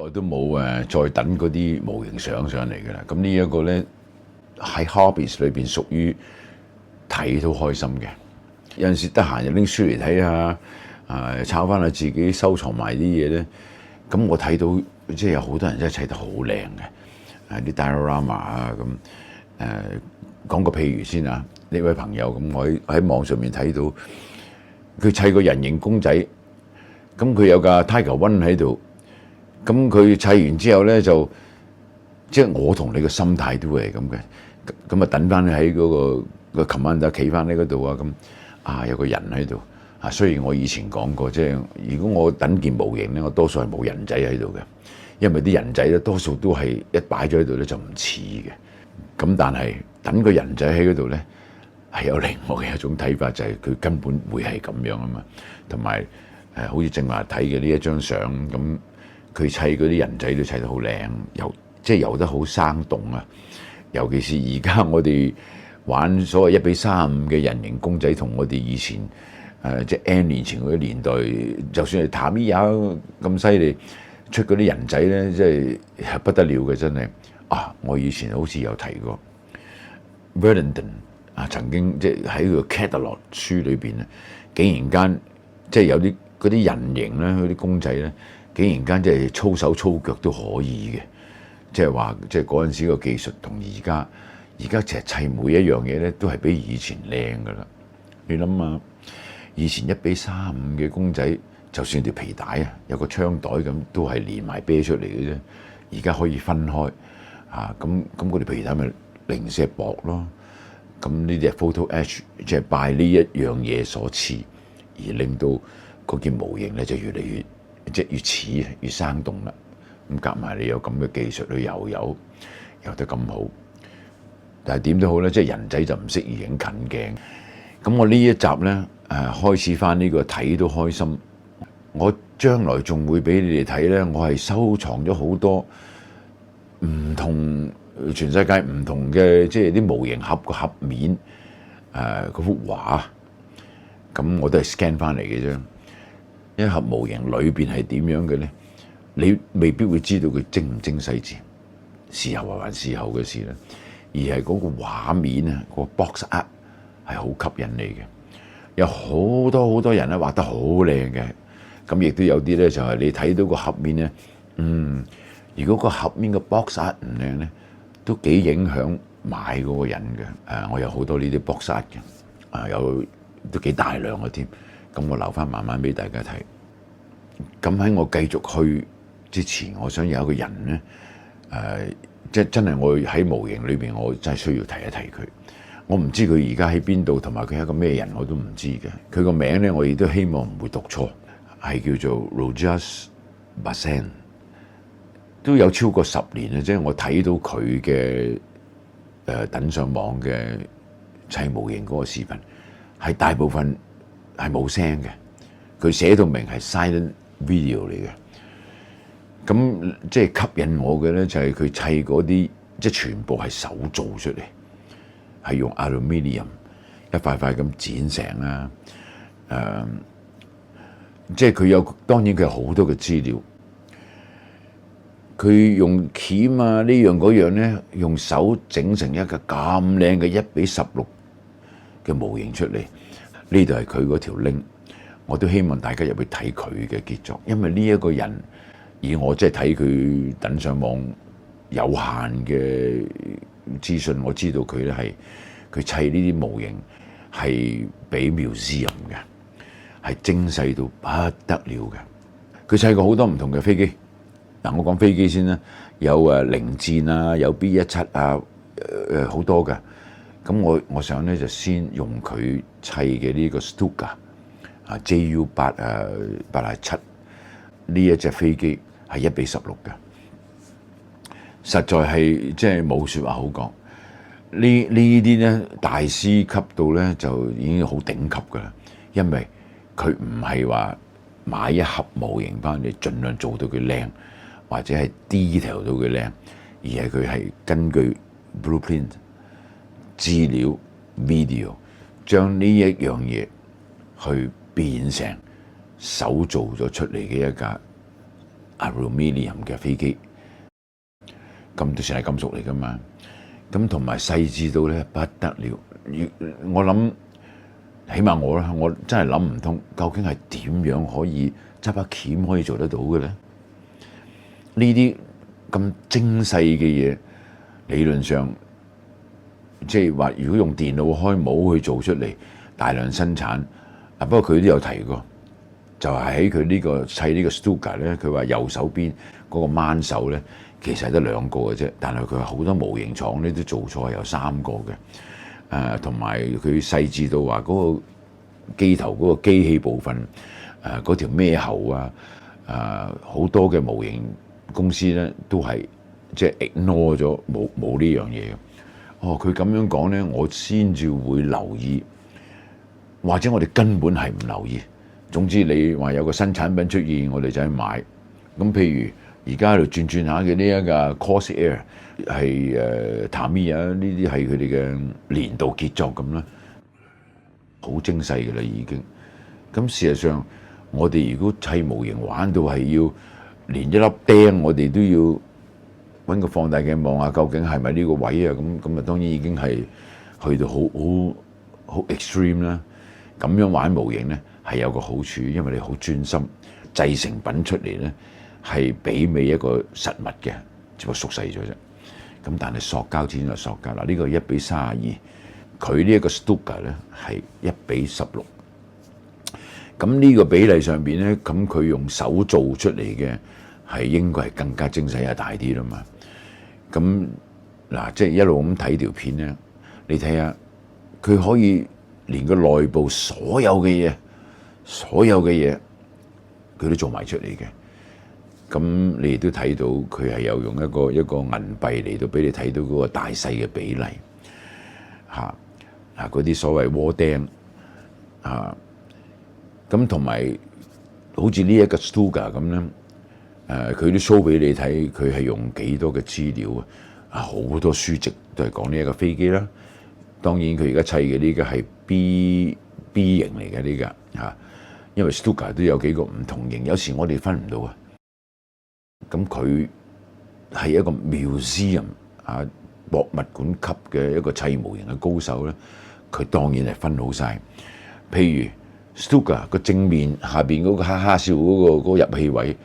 耐都冇再等嗰啲模型相上嚟嘅啦。咁呢一個咧喺 hobbies 裏邊屬於睇都開心嘅。有陣時得閒就拎書嚟睇下，抄翻下自己收藏埋啲嘢咧。咁我睇到即係有好多人真係砌得好靚嘅，啲 diorama 啊咁。講個譬如先啊，呢位朋友咁，我喺網上面睇到佢砌個人形公仔，咁佢有架 Tiger One 喺度，咁佢砌完之後咧就即係我同你嘅心態都係咁嘅，咁啊等翻喺嗰個 commander 企翻喺嗰度啊，咁有個人喺度啊。雖然我以前講過，即係如果我等件模型咧，我多數係冇人仔喺度嘅，因為啲人仔咧多數都係一擺咗喺度咧就唔似嘅。咁但係等個人仔喺嗰度咧，係有另外嘅一種睇法，就係佢根本會係咁樣啊嘛。同埋好似正話睇嘅呢一張相咁，佢砌嗰啲人仔都砌得好靚，即係游得好生動啊！尤其是而家我哋玩所謂1:35嘅人形公仔，同我哋以前即係 N 年前嗰啲年代，就算係Tamiya咁犀利出嗰啲人仔咧，即係不得了嘅，真係。我以前好似有提過 Verlinden 曾經即係喺個 catalog 書裏邊咧，竟然間即係有啲嗰啲人形咧，嗰啲公仔咧，竟然間即係粗手粗腳都可以嘅，即係話即係嗰陣時個技術同而家其實砌每一樣嘢咧都係比以前靚噶啦。你諗下，以前1:35嘅公仔，就算條皮帶有個槍袋咁，都係連埋啤出嚟嘅啫。而家可以分開。咁嗰條皮帶咪零舍薄咯，咁呢啲係 photo etch，即係拜呢一樣嘢所賜，而令到嗰件模型咧就越嚟越即係越似越生動啦。咁夾埋你有咁嘅技術去游得咁好，但係點都好咧，即係人仔就唔適宜影近鏡。咁我呢一集咧開始翻呢個睇都開心，我將來仲會俾你哋睇咧，我係收藏咗好多唔同全世界唔同嘅即係啲模型盒個盒面嗰幅畫，咁我都係 scan 翻嚟嘅啫。一盒模型裏邊係點樣嘅咧？你未必會知道佢精唔精細緻，事後還事後嘅事啦。而係嗰個畫面啊，個 box art 係好吸引你嘅。有好多人咧畫得好靚嘅，咁亦都有啲咧就係你睇到個盒面咧，如果個盒面個 box art 唔靚咧，都幾影響買嗰個人嘅。我有好多呢啲 box art 嘅，有都幾大量嘅添。咁我留翻慢慢俾大家睇。咁喺我繼續去之前，我想有一個人咧，即係真係我喺模型裏邊，我真係需要提一提佢。我唔知佢而家喺邊度，同埋佢係一個咩人，我都唔知嘅。佢個名咧，我亦都希望唔會讀錯，係叫做 Rojas Bazin。都有超過10年啦，即係我睇到佢嘅等上網嘅砌模型嗰個視頻，係大部分係冇聲嘅，佢寫到明係 silent video 嚟嘅。咁即係吸引我嘅咧，就係佢砌嗰啲即係全部係手做出嚟，係用 aluminium 一塊塊咁剪成啦。即係佢當然佢有好多嘅資料。佢用鉗呢樣嗰樣咧，用手整成一個咁靚嘅1:16嘅模型出嚟。呢度係佢嗰條 link， 我都希望大家入去睇佢嘅傑作，因為呢一個人以我即係睇佢等上網有限嘅資訊，我知道佢咧係佢砌呢啲模型係比 museum 嘅，係精細到不得了嘅。佢砌過好多唔同嘅飛機。嗱，我講飛機先啦，有零戰啊，有 B-17啊，好多嘅。咁我想咧就先用佢砌嘅呢個 Stuka JU-87呢一隻飛機係1:16嘅，實在係即係冇説話好講。呢啲咧大師級到咧就已經好頂級噶啦，因為佢唔係話買一盒模型翻嚟，盡量做到佢靚。或者係 detail 到佢靚，而係佢係根據 blueprint 資料 video 將呢一樣嘢去變成手做咗出嚟嘅一架 aluminium 嘅飛機，咁都算係金屬嚟㗎嘛。咁同埋細緻到咧不得了，我諗起碼我真係諗唔通，究竟係點樣可以執把鉗可以做得到嘅咧？呢啲咁精細嘅嘢，理論上即係話，如果用電腦開模去做出嚟，大量生產。不過佢都有提過，就係喺佢呢個砌呢個 Stuka 咧，佢話右手邊嗰個扳手咧，其實係得2個嘅啫。但係佢話好多模型廠咧都做錯，有3個嘅。同埋佢細緻到話嗰個機頭嗰個機器部分，嗰條孭喉啊，好多嘅模型公司咧都係即係 ignore 咗冇呢樣嘢嘅。佢咁樣講咧，我先至會留意。或者我哋根本係唔留意。總之你話有個新產品出現，我哋就去買。咁譬如而家喺度轉下嘅呢一個 Corsair 係Tamiya 啊，呢啲係佢哋嘅年度傑作咁啦，好精細嘅啦已經。咁事實上，我哋如果砌模型玩到係要連一粒釘，我哋都要揾個放大鏡望下究竟係咪呢個位啊？咁當然已經係去到好 extreme 啦。咁樣玩模型咧係有個好處，因為你好專心，製成品出嚟咧係媲美一個實物嘅，只不過縮細咗啫。咁但係塑膠始終係塑膠嗱，呢個1:32，佢呢一個 Stuka 咧係1:16。咁呢個比例上邊咧，咁佢用手做出嚟嘅係應該係更加精細又大啲啦嘛。咁嗱，即係一路咁睇條片咧，你睇下佢可以。連個內部所有嘅嘢，佢都做埋出嚟嘅。咁你亦都睇到佢係有用一個銀幣嚟到俾你睇到嗰個大細嘅比例嚇。嗰啲所謂窩釘啊，咁同埋好似呢一個 Stuka 咁咧，佢都 show 俾你睇，佢係用幾多嘅資料啊，好多書籍都係講呢一個飛機啦。當然佢而家砌嘅呢個係 B 型嚟嘅呢個嚇，因為 Stuka 都有幾個唔同型，有時我哋分唔到啊。咁佢係一個 museum 博物館級嘅一個砌模型嘅高手咧，佢當然係分好晒。譬如 Stuka 個正面下邊嗰個哈哈笑嗰個入氣位，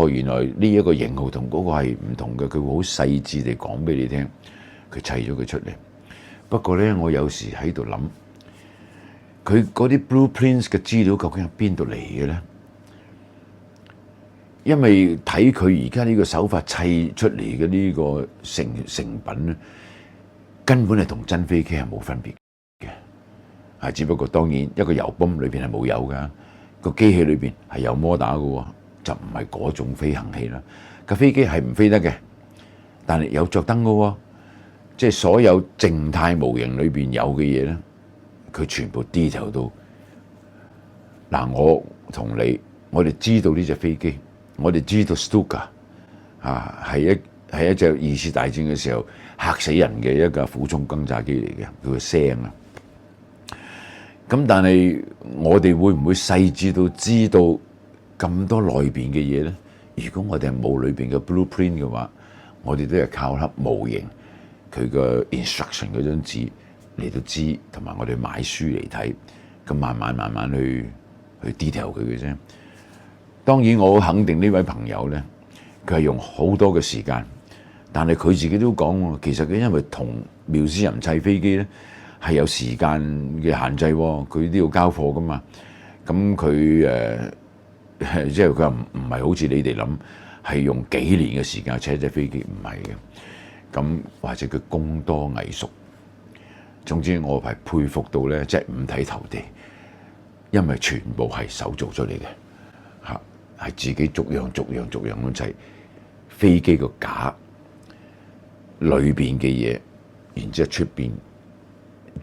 原來呢一個型號同嗰個係唔同嘅，佢會好細緻地講俾你聽，佢砌咗佢出嚟。不過咧，我有時喺度諗，佢嗰啲 blueprints 嘅資料究竟係邊度嚟嘅咧？因為睇佢而家呢個手法砌出嚟嘅呢個成品咧，根本係同真飛機係冇分別嘅。只不過當然一個油泵裏邊係冇油㗎，個機器裏邊係有摩打嘅喎，就唔係嗰種飛行器啦。架飛機係唔飛得嘅，但係有着燈嘅喎。即係所有靜態模型裏邊有嘅嘢咧，佢全部 detail 到。嗱，我同你，我哋知道呢隻飛機，我哋知道 Stuka 係一隻2次大戰嘅時候嚇死人嘅一架俯衝轟炸機嚟嘅，佢個聲啊。咁但係我哋會唔會細緻到知道咁多內邊嘅嘢咧？如果我哋係冇裏邊嘅 blueprint 嘅話，我哋都係靠粒模型。佢個 instruction 嗰張紙嚟到知，同埋我哋買書嚟睇，咁慢慢去 detail 佢嘅啫。當然我好肯定呢位朋友咧，佢係用好多嘅時間，但係佢自己都講喎，其實佢因為同妙思人砌飛機咧係有時間嘅限制喎，佢都要交貨噶嘛。咁佢即係佢又唔係好似你哋諗係用幾年嘅時間砌一隻飛機，唔係嘅。咁或者佢工多藝熟，總之我係佩服到咧，即係五體投地，因為全部係手做出嚟嘅，係自己逐樣咁砌飛機個架裏邊嘅嘢，然之後出邊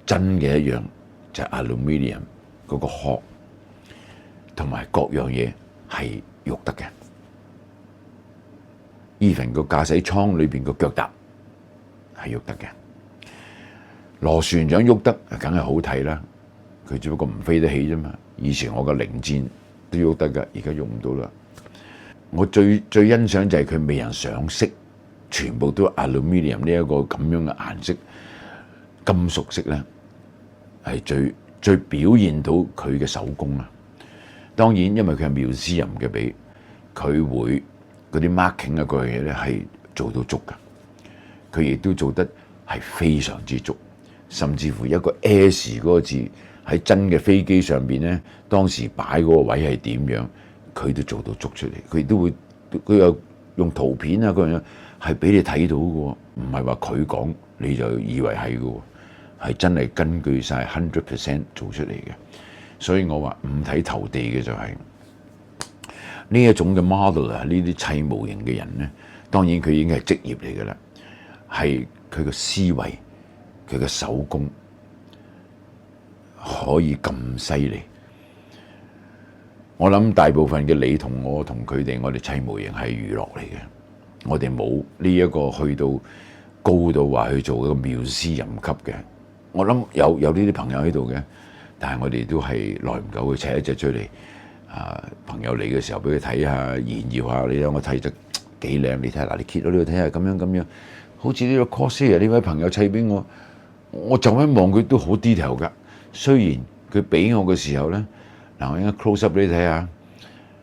真嘅一樣就係 aluminium 嗰個殼，同埋各樣嘢係喐得嘅。even 個駕駛艙裏邊個腳踏係喐得嘅，螺旋槳喐得，梗係好睇啦。佢只不過唔飛得起啫嘛。以前我個零戰都喐得㗎，而家喐唔到啦。我最欣賞就係佢未人上色，全部都 aluminium 呢一個咁樣嘅顏色，金屬色咧係最表現到佢嘅手工啦。當然因為佢係museum嘅比，佢會嗰啲 marking 啊嗰樣嘢咧係做到足㗎，佢亦都做得係非常之足，甚至乎一個 S 嗰個字喺真嘅飛機上邊咧，當時擺嗰個位係點樣，佢都做到足出嚟。佢有用圖片啊嗰樣嘢係俾你睇到嘅喎，唔係話佢講你就以為係嘅喎，係真係根據晒 100% 做出嚟嘅。所以我話五體投地嘅就係呢一種嘅 model 啊，呢啲砌模型嘅人咧，當然佢已經係職業嚟嘅啦，係佢嘅思維、佢嘅手工可以咁犀利。我諗大部分嘅你同我同佢哋，我哋砌模型係娛樂嚟嘅，我哋冇呢一個去到高到話去做一個museum級嘅。我諗有呢啲朋友喺度嘅，但係我哋都係耐唔久去砌一隻出嚟。朋友嚟嘅時候俾佢睇下，炫耀下，你睇我砌得幾靚，你睇下嗱，你揭到呢度睇下，咁樣，好似呢個 Corsair 呢位朋友砌俾我，我就一望佢都好 detail 㗎。雖然佢俾我嘅時候咧，嗱我應該 close up 俾你睇下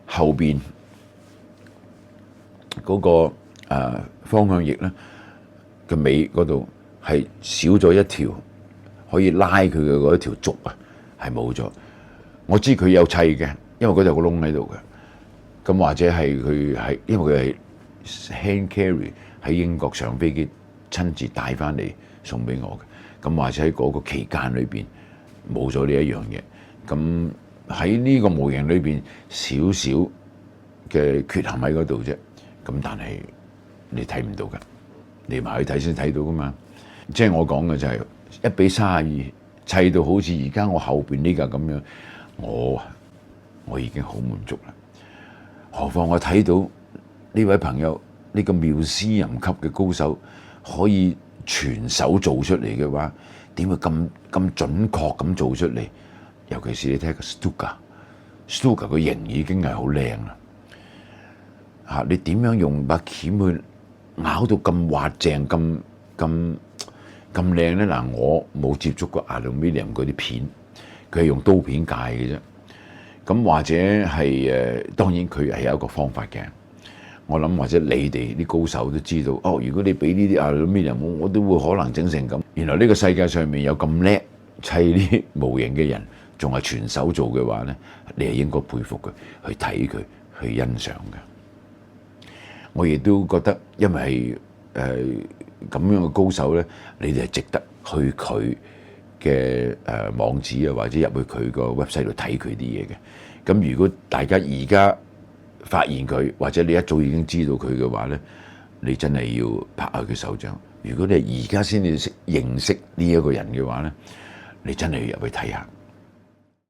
後邊嗰個方向翼咧嘅尾嗰度係少咗一條可以拉佢嘅嗰一條軸啊，係冇咗。我知佢有砌嘅，因為嗰度有個窿喺度嘅。咁或者係佢係因為佢係 hand carry 喺英國上飛機親自帶翻嚟送俾我嘅。咁或者喺嗰個期間裏邊冇咗呢一樣嘢。咁喺呢個模型裏邊少少嘅缺陷喺嗰度啫。咁但係你睇唔到㗎，你埋去睇先睇到噶嘛。即係我講嘅就係1:32砌到好似而家我後邊呢架咁樣，我已經好滿足啦。何況我睇到呢位朋友呢個museum級嘅高手可以全手做出嚟嘅話，點會咁準確咁做出嚟？尤其是你睇下 Stuka 個型已經係好靚啦。你點樣用把鉗去咬到咁滑淨、咁靚咧？嗱，我冇接觸過 aluminium 嗰啲片，佢係用刀片界嘅啫。咁或者係當然佢係有一個方法嘅。我諗或者你哋啲高手都知道，如果你俾呢啲 aluminium，我都會可能整成咁。原來呢個世界上面有咁叻砌啲模型嘅人，仲係全手做嘅話咧，你係應該佩服佢，去睇佢，去欣賞嘅。我亦都覺得，因為咁樣嘅高手咧，你哋係值得去佢嘅網址啊，或者入去佢個 website 度睇佢啲嘢嘅。咁如果大家而家發現佢，或者你一早已經知道佢嘅話咧，你真係要拍下佢手掌。如果你係而家先至認識呢一個人嘅話咧，你真係要入去睇下。